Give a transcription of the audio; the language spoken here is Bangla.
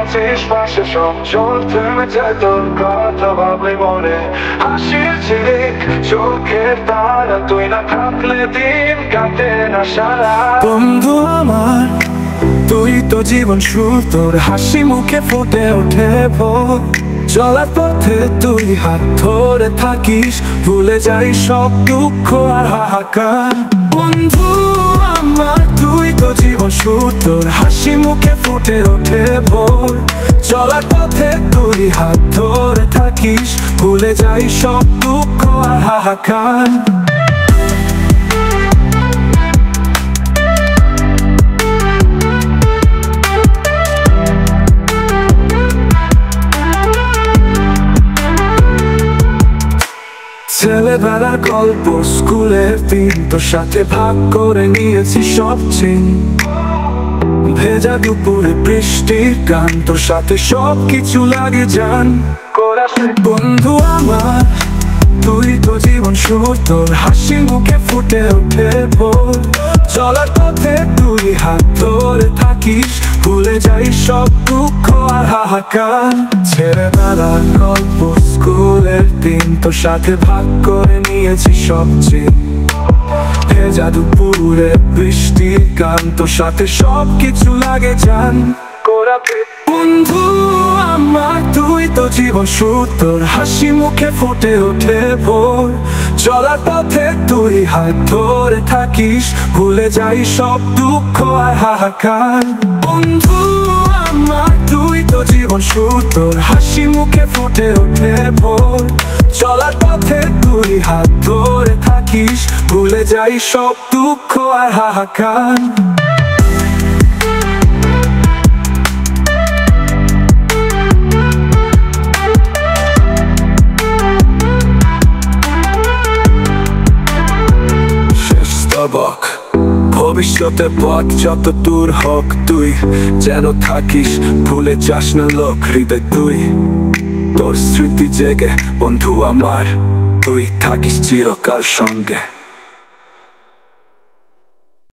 আছিস পাশে সব জল থেমে যায় তোর কথা ভাবলে মনে হাসির ঝিলিক চোখের তারা তুই না থাকলে দিন কাটে না সারা বন্ধু আমার তুই তো জীবন সুর তোর হাসি মুখে ফুটে ওঠে ভোর চলার পথে তুই হাত ধরে থাকিস ভুলে যাই সব দুঃখ আর হাহাকার বন্ধু আমার তুই তো জীবন সুর তোর হাসি মুখে ফুটে ওঠে ভোর চলার পথে তুই হাত ধরে থাকিস ভুলে যাই সব দুঃখ আর হাহাকার ছেলেবেলার গল্প স্কুলের দিন তোর সাথে ভাগ করে নিয়েছি সব চিন ভেজা দুপুরে বৃষ্টির গান তোর সাথে সব কিছু লাগে জান বন্ধু আমার তুই তো জীবন সুর তোর হাসি মুখে ফুটে ওঠে ভোর চলার পথে তুই হাত ধরে থাকিস ভুলে যাই সব দুঃখ আর হাহাকার ছেলেবেলার গল্প স্কুলের দিন তোর সাথে ভাগ করে নিয়েছি সব চিন ভেজা দুপুরে বৃষ্টির গান তোর সাথে সব কিছু লাগে জান বন্ধু আমার তুই তো জীবন সুর তোর হাসি মুখে ফুটে ওঠে ভোর চলার পথে তুই হাত ধরে থাকিস ভুলে যাই সব দুঃখ আর হাহাকার বন্ধু আমার তুই তো জীবন সুর তোর হাসি মুখে ফুটে ওঠে ভোর চলার পথে তুই হাত ধরে থাকিস ভুলে যাই সব দুঃখ আর হাহাকার ভবিষ্যতে পথ যত দূর হোক তুই যেন থাকিস ভুলে যাস না লোক হৃদয় তুই তোর স্মৃতি জেগে বন্ধু আমার তুই থাকিস চিরকাল সঙ্গে।